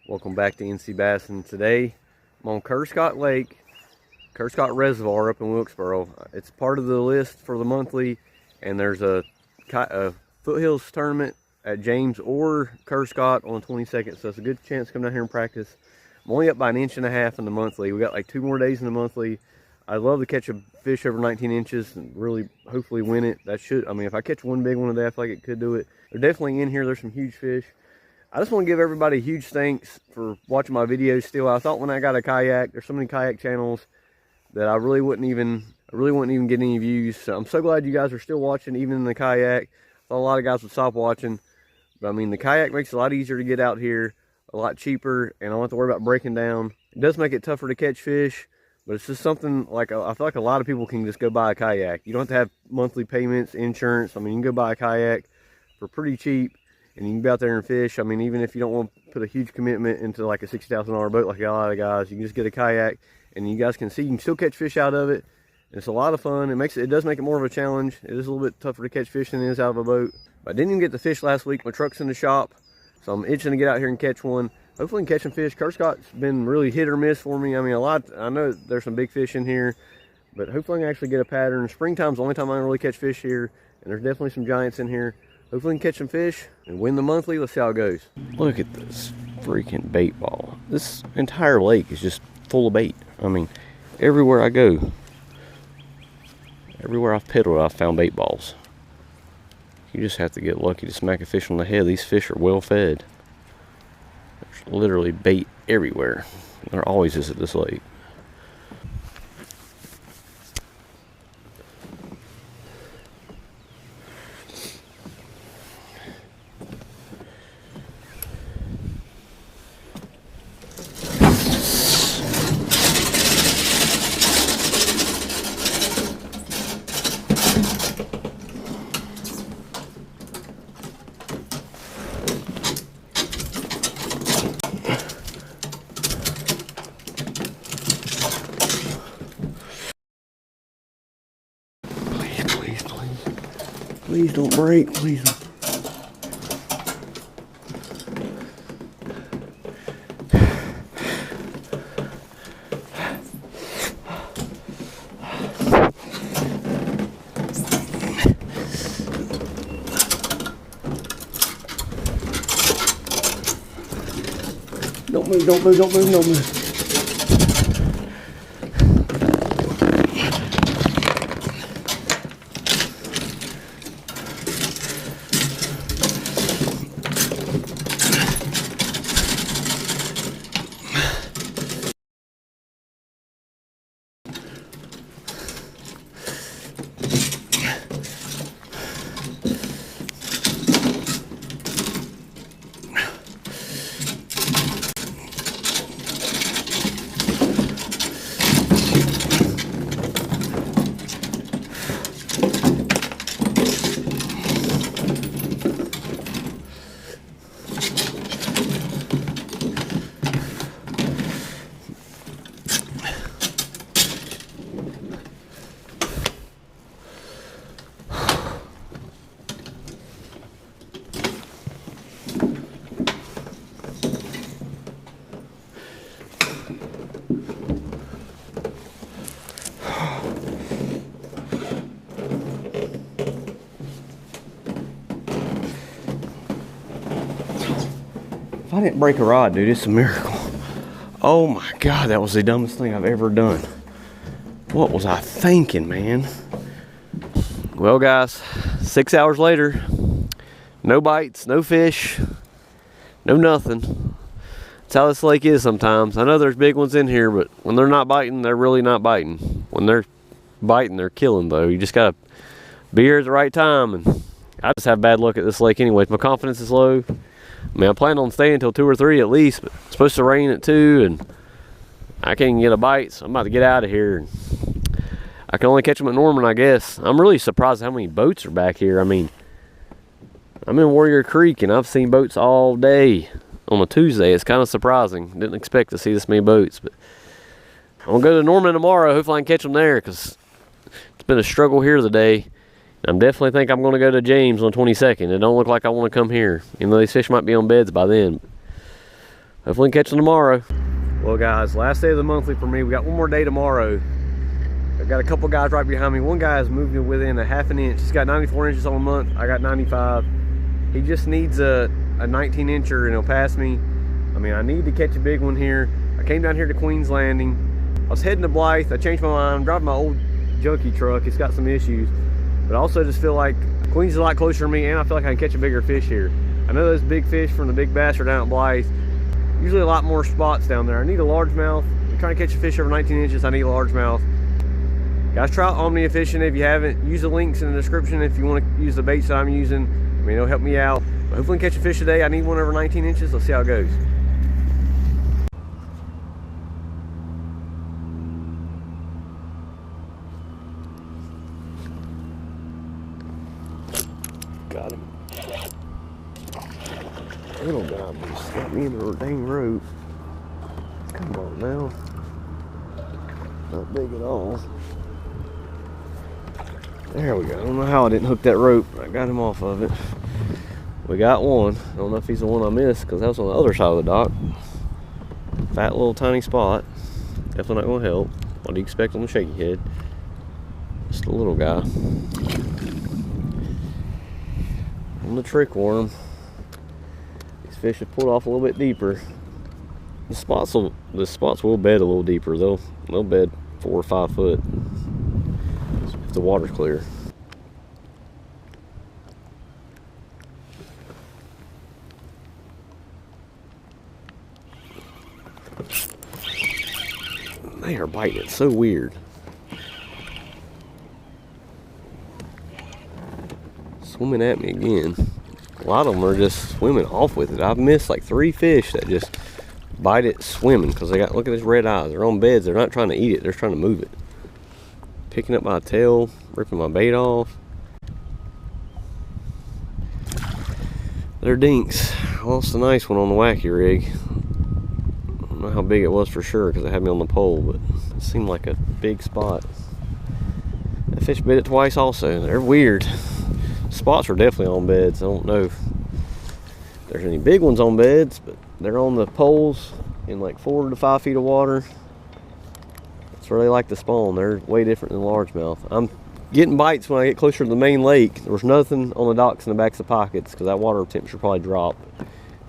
Welcome back to NC Baton. Today I'm on Kerr Lake, Kerr Reservoir up in Wilkesboro. It's part of the list for the monthly, and there's a foothills tournament at James or Kerr on the 22nd, so it's a good chance to come down here and practice. I'm only up by 1.5 inches in the monthly. We got like 2 more days in the monthly. I'd love to catch a fish over 19 inches and really hopefully win it. If I catch one big one today, I feel like it could do it. They're definitely in here. There's some huge fish. I just want to give everybody a huge thanks for watching my videos still. I thought when I got a kayak, there's so many kayak channels that I really wouldn't even get any views. So I'm so glad you guys are still watching, even in the kayak. I thought a lot of guys would stop watching. But I mean, the kayak makes it a lot easier to get out here, a lot cheaper, and I don't have to worry about breaking down. It does make it tougher to catch fish, but it's just something like, I feel like a lot of people can just go buy a kayak. You don't have to have monthly payments, insurance. I mean, you can go buy a kayak for pretty cheap, and you can be out there and fish. I mean, even if you don't want to put a huge commitment into like a $60,000 boat like a lot of guys, you can just get a kayak, and you guys can see, you can still catch fish out of it. And it's a lot of fun. It does make it more of a challenge. It is a little bit tougher to catch fish than it is out of a boat. But I didn't even get the fish last week. My truck's in the shop, so I'm itching to get out here and catch one. Hopefully I can catch some fish. Kerr's been really hit or miss for me. I mean, I know there's some big fish in here, but hopefully I can actually get a pattern. Springtime's the only time I can really catch fish here, and there's definitely some giants in here. Hopefully I can catch some fish and win the monthly. Let's see how it goes. Look at this freaking bait ball. This entire lake is just full of bait. I mean, everywhere I go, everywhere I've paddled, I've found bait balls. You just have to get lucky to smack a fish on the head. These fish are well fed. There's literally bait everywhere. There always is at this lake. Please don't break, please. Don't move, don't move, don't move, don't move. If I didn't break a rod, dude, it's a miracle. Oh my God, that was the dumbest thing I've ever done. What was I thinking, man? Well, guys, 6 hours later, no bites, no fish, no nothing. That's how this lake is sometimes. I know there's big ones in here, but when they're not biting, they're really not biting. When they're biting, they're killing, though. You just gotta be here at the right time, and I just have bad luck at this lake anyways. My confidence is low. I mean, I plan on staying until 2 or 3 at least, but it's supposed to rain at 2, and I can't even get a bite, so I'm about to get out of here. I can only catch them at Norman, I guess. I'm really surprised how many boats are back here. I mean, I'm in Warrior Creek, and I've seen boats all day on a Tuesday. It's kind of surprising. Didn't expect to see this many boats, but I'm going to go to Norman tomorrow. Hopefully I can catch them there, because it's been a struggle here today. I definitely think I'm going to go to James on 22nd. It don't look like I want to come here, even though these fish might be on beds by then. Hopefully catch them tomorrow. Well guys, last day of the monthly for me. We got one more day tomorrow. I've got a couple guys right behind me. One guy is moving within a half an inch. He's got 94 inches on a month. I got 95. He just needs a 19 incher and he'll pass me. I mean, I need to catch a big one here. I came down here to Queens Landing. I was heading to Blythe. I changed my mind. I'm driving my old junkie truck. It's got some issues. But I also just feel like Queens is a lot closer to me, and I feel like I can catch a bigger fish here. I know those big fish from the big bass are down at Blythe. Usually a lot more spots down there. I need a largemouth. I'm trying to catch a fish over 19 inches. I need a largemouth. Guys, try out Omnia Fishing if you haven't. Use the links in the description if you want to use the baits that I'm using. I mean, it'll help me out. But hopefully I can catch a fish today. I need one over 19 inches. Let's see how it goes. Got him. Little guy just got me in the dang rope. Come on now. Not big at all. There we go. I don't know how I didn't hook that rope. I got him off of it. We got one. I don't know if he's the one I missed because that was on the other side of the dock. Fat little tiny spot. Definitely not going to help. What do you expect on the shaky head? Just a little guy. On the trick worm. These fish have pulled off a little bit deeper. The spots will bed a little deeper. They'll bed 4 or 5 foot if the water's clear. They are biting it so weird. Swimming at me again. A lot of them are just swimming off with it. I've missed like 3 fish that just bite it swimming because they got, look at these red eyes. They're on beds. They're not trying to eat it. They're trying to move it. Picking up my tail, ripping my bait off. They're dinks. I lost a nice one on the wacky rig. I don't know how big it was for sure because it had me on the pole, but it seemed like a big spot. That fish bit it twice also. They're weird. Spots are definitely on beds. I don't know if there's any big ones on beds, but they're on the poles in like 4 to 5 feet of water. That's where they like to spawn. They're way different than largemouth. I'm getting bites when I get closer to the main lake. There was nothing on the docks in the backs of pockets because that water temperature probably dropped.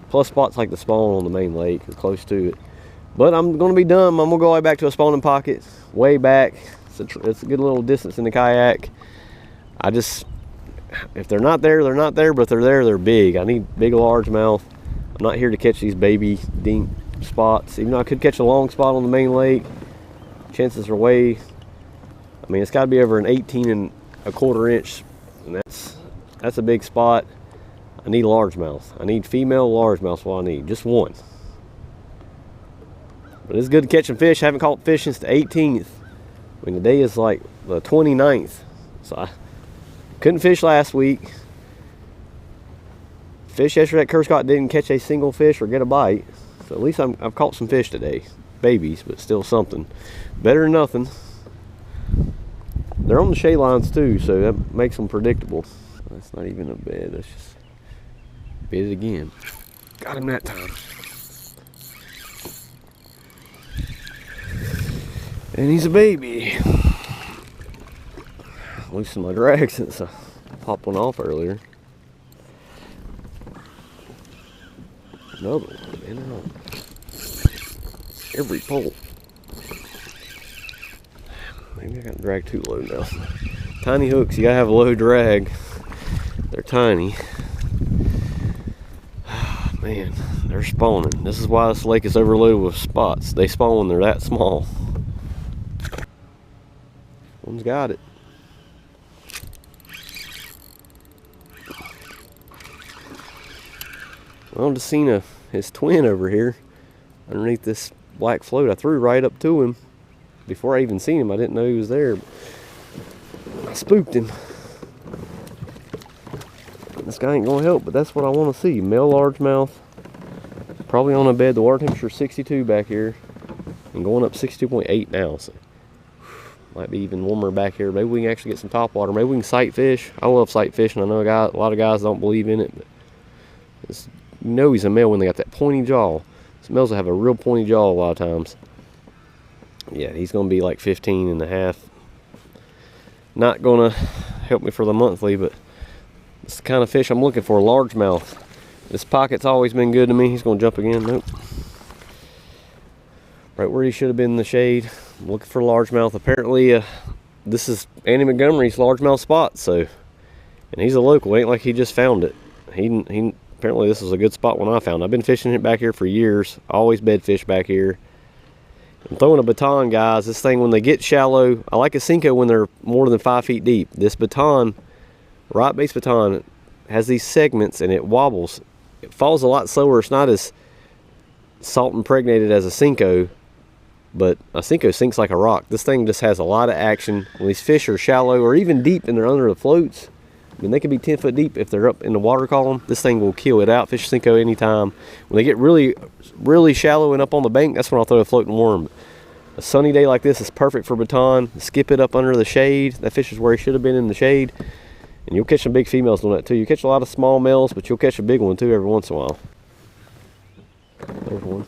Plus spots like to spawn on the main lake or close to it. But I'm going to be dumb. I'm going to go way back to a spawning pocket, way back. It's a good little distance in the kayak. If they're not there, they're not there, but if they're there, they're big. I need big largemouth. I'm not here to catch these baby dink spots. Even though I could catch a long spot on the main lake, chances are it's got to be over an 18¼ inch, and that's a big spot. I need largemouth. I need female largemouth. What I need, just one. But it's good to catching fish. I haven't caught fish since the 18th. I mean, today is like the 29th, so I couldn't fish last week. Fish yesterday at Kerr didn't catch a single fish or get a bite. So at least I've caught some fish today. Babies, but still something. Better than nothing. They're on the shade lines too, so that makes them predictable. That's not even a bed. That's just bit it again. Got him that time. And he's a baby. Loosened my drag since I popped one off earlier. Another one in and out. Every pole. Maybe I got to drag too low now. Tiny hooks, you gotta have a low drag. They're tiny. Man, they're spawning. This is why this lake is overloaded with spots. They spawn when they're that small. One's got it. Well, just seen his twin over here underneath this black float. I threw right up to him. Before I even seen him, I didn't know he was there. I spooked him. This guy ain't gonna help, but that's what I want to see. Male largemouth. Probably on a bed. The water temperature is 62 back here. And going up 62.8 now. So might be even warmer back here. Maybe we can actually get some top water. Maybe we can sight fish. I love sight fishing. I know a lot of guys don't believe in it, but you know he's a male when they got that pointy jaw. Some males will have a real pointy jaw a lot of times. Yeah, he's going to be like 15 and a half. Not going to help me for the monthly, but it's the kind of fish I'm looking for, largemouth. This pocket's always been good to me. He's going to jump again. Nope. Right where he should have been in the shade. I'm looking for largemouth. Apparently, this is Andy Montgomery's largemouth spot. So, and he's a local. It ain't like he just found it. He apparently this was a good spot when I found it. I've been fishing it back here for years. Always bed fish back here. I'm throwing a Baton, guys. This thing, when they get shallow, I like a Cinco when they're more than 5 feet deep. This Baton, right base Baton, has these segments and it wobbles. It falls a lot slower. It's not as salt impregnated as a Cinco, but a Cinco sinks like a rock. This thing just has a lot of action. When these fish are shallow or even deep and they're under the floats, I mean, they can be 10 foot deep if they're up in the water column. This thing will kill it out. Fish Cinco anytime. When they get really, really shallow and up on the bank, that's when I'll throw a floating worm. A sunny day like this is perfect for Baton. Skip it up under the shade. That fish is where he should have been, in the shade. And you'll catch some big females on that too. You catch a lot of small males, but you'll catch a big one too every once in a while. There's one.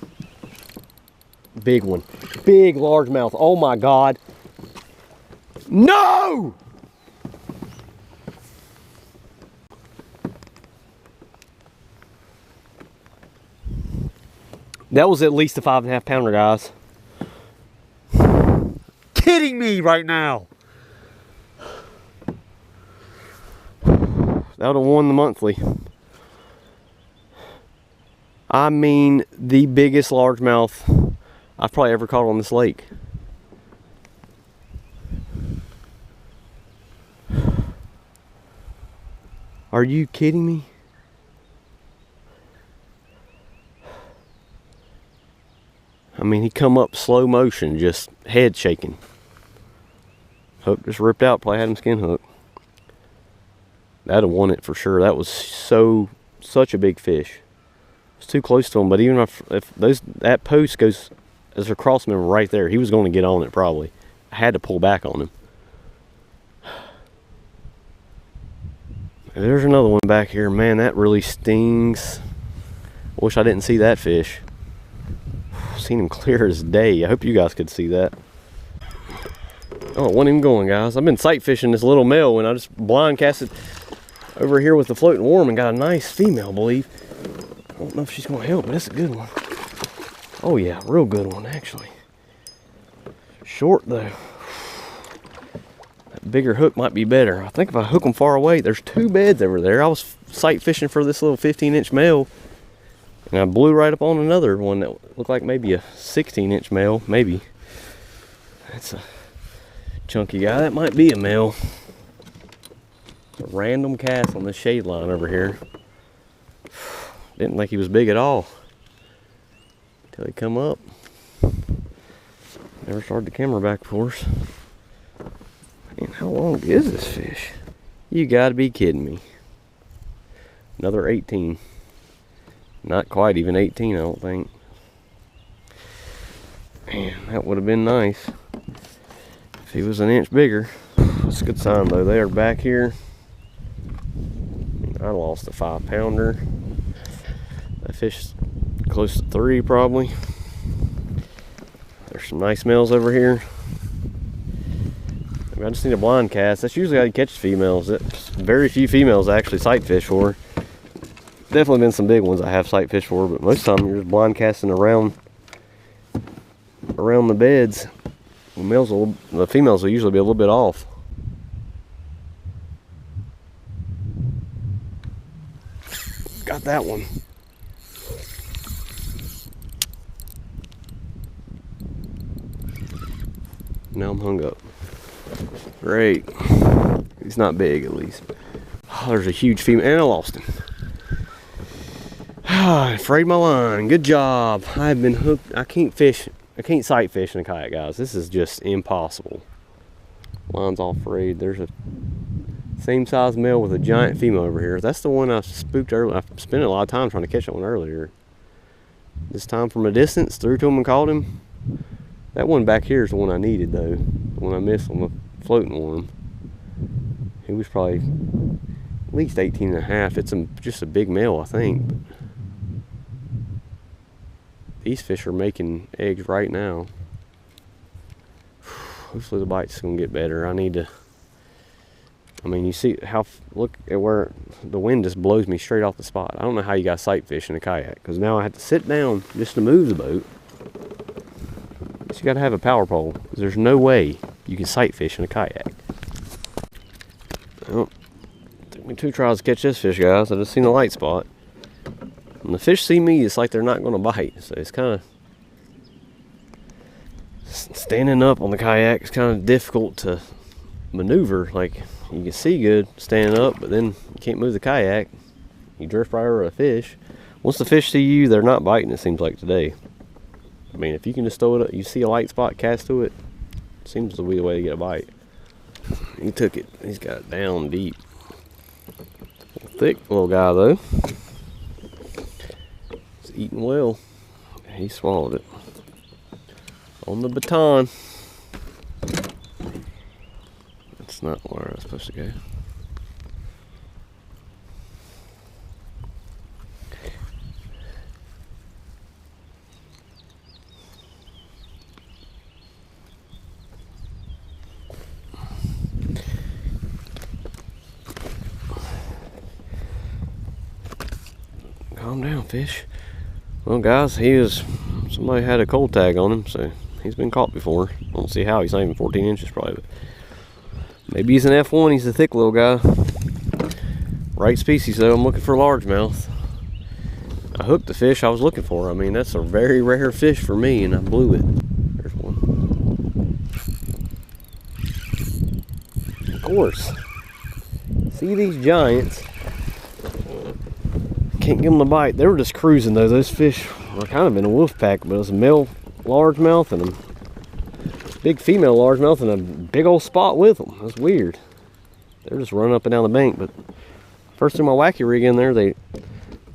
Big one. Big largemouth. Oh my God. No! That was at least a 5.5 pounder, guys. Kidding me right now. That would have won the monthly. I mean, the biggest largemouth I've probably ever caught on this lake. Are you kidding me? I mean, he come up slow motion, just head shaking. Hook just ripped out, probably had him skin hook. That'd have won it for sure. That was such a big fish. It's too close to him, but even if that post goes as a cross member right there, he was going to get on it probably. I had to pull back on him. There's another one back here. Man, that really stings. I wish I didn't see that fish. Seen him clear as day. I hope you guys could see that. Oh, it wasn't even going, guys. I've been sight fishing this little male and I just blind casted over here with the floating worm and got a nice female, I believe. I don't know if she's going to help, but it's a good one. Oh yeah, real good one actually. Short though. That bigger hook might be better. I think if I hook them far away, there's 2 beds over there. I was sight fishing for this little 15-inch male. And I blew right up on another one that looked like maybe a 16-inch male, maybe. That's a chunky guy. That might be a male. It's a random cast on this shade line over here. Didn't think he was big at all until he come up. Never started the camera back, of course. Man, how long is this fish? You gotta be kidding me. Another 18. Not quite even 18, I don't think. Man, that would have been nice if he was an inch bigger. That's a good sign though. They are back here. I lost a 5-pounder. That fish is close to 3 probably. There's some nice males over here. I just need a blind cast. That's usually how you catch females. Very few females I actually sight fish for. Definitely been some big ones I have sight fish for, but most of the time you're just blind casting around the beds. The females will usually be a little bit off. Got that one. Now I'm hung up. Great. He's not big at least. Oh, there's a huge female, and I lost him. I frayed my line. Good job. I've been hooked. I can't sight fish in a kayak, guys. This is just impossible. Line's all frayed. There's a same size male with a giant female over here. That's the one I spooked earlier. I spent a lot of time trying to catch that one earlier. This time from a distance, threw to him and caught him. That one back here is the one I needed though. The one I missed on the floating worm. He was probably at least 18 and a half. It's just a big male, I think. these fish are making eggs right now. Hopefully the bite's gonna get better. I need to, I mean, you see how, look at where the wind just blows me straight off the spot. I don't know how you got sight fish in a kayak, because now I have to sit down just to move the boat. So you gotta have a power pole, because there's no way you can sight fish in a kayak. Well, it took me 2 tries to catch this fish, guys. I just seen a light spot. When the fish see me, it's like they're not gonna bite. So it's kind of, standing up on the kayak is kind of difficult to maneuver. Like, you can see good standing up, but then you can't move the kayak. You drift right over a fish. Once the fish see you, they're not biting, it seems like today. I mean, if you can just throw it up, you see a light spot, cast to it, seems to be the way to get a bite. He took it. He's got it down deep. Thick little guy though. He's eating well. He swallowed it. On the Baton. That's not where I was supposed to go. Calm down, fish. Well, guys, somebody had a cold tag on him, so he's been caught before. I don't see how. He's not even 14 inches probably, but maybe he's an F1. He's a thick little guy. Right species though. I'm looking for largemouth. I hooked the fish I was looking for. I mean, that's a very rare fish for me, and I blew it. There's one. Of course. See these giants. Can't give them a bite. They were just cruising though. Those fish were kind of in a wolf pack, but it was a male largemouth and a big female largemouth and a big old spot with them. That's weird. They're just running up and down the bank, but first through my wacky rig in there, 2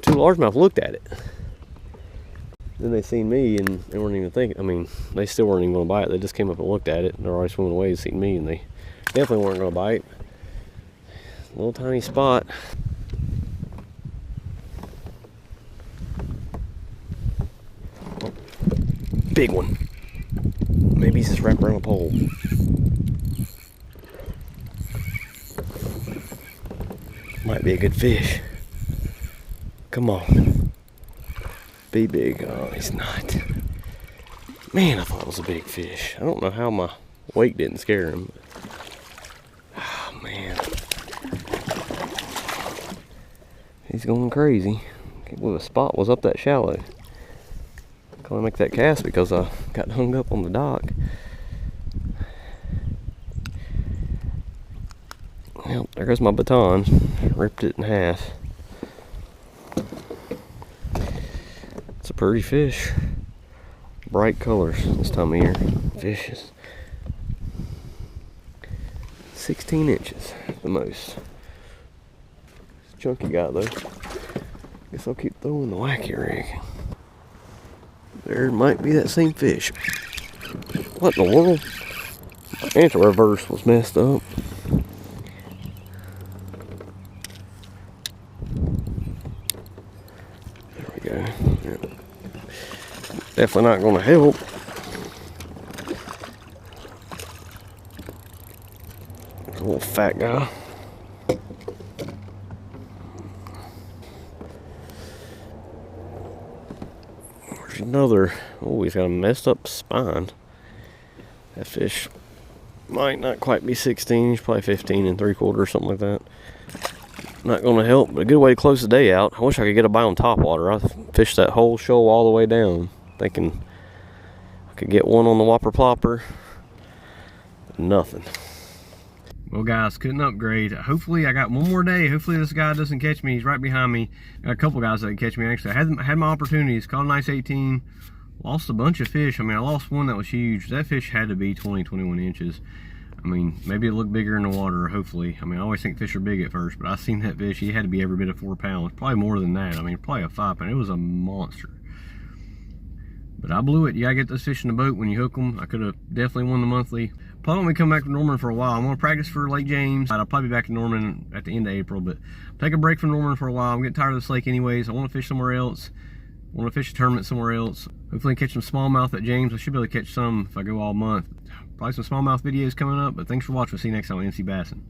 largemouth looked at it. Then they seen me and they weren't even thinking. I mean, they still weren't even going to bite. They just came up and looked at it, and they're already swimming away and seen me, and they definitely weren't going to bite. Little tiny spot. Big one. Maybe he's just wrapped around a pole. Might be a good fish. Come on. Be big. Oh, he's not. Man, I thought it was a big fish. I don't know how my weight didn't scare him. Oh, man. He's going crazy. Can't believe the spot was up that shallow. Couldn't make that cast because I got hung up on the dock. Well, there goes my Baton. Ripped it in half. It's a pretty fish. Bright colors this time of year. Fish is 16 inches at the most. It's a chunky guy though. Guess I'll keep throwing the wacky rig. There might be that same fish. What in the world? My anti-reverse was messed up. There we go. Yeah. Definitely not going to help. There's a little fat guy. Another, oh, he's got a messed up spine. That fish might not quite be 16, he's probably 15 3/4 or something like that. Not going to help, but a good way to close the day out. I wish I could get a bite on top water. I fished that whole shoal all the way down, thinking I could get one on the whopper plopper. Nothing. Well, guys, couldn't upgrade. Hopefully I got one more day. Hopefully this guy doesn't catch me. He's right behind me. Got a couple guys that can catch me actually. I had my opportunities. Caught a nice 18. Lost a bunch of fish. I mean, I lost one that was huge. That fish had to be 20-21 inches. I mean, maybe it looked bigger in the water, hopefully. I mean, I always think fish are big at first, but I seen that fish. He had to be every bit of 4 pounds. Probably more than that. I mean, probably a 5 pound. It was a monster. But I blew it. You gotta get those fish in the boat when you hook them. I could have definitely won the monthly. Probably when we come back to Norman for a while. I'm gonna practice for Lake James. I'll probably be back in Norman at the end of April, but take a break from Norman for a while. I'm getting tired of this lake anyways. I wanna fish somewhere else. Want to fish a tournament somewhere else. Hopefully catch some smallmouth at James. I should be able to catch some if I go all month. Probably some smallmouth videos coming up, but thanks for watching. We'll see you next time on NC Bassin'.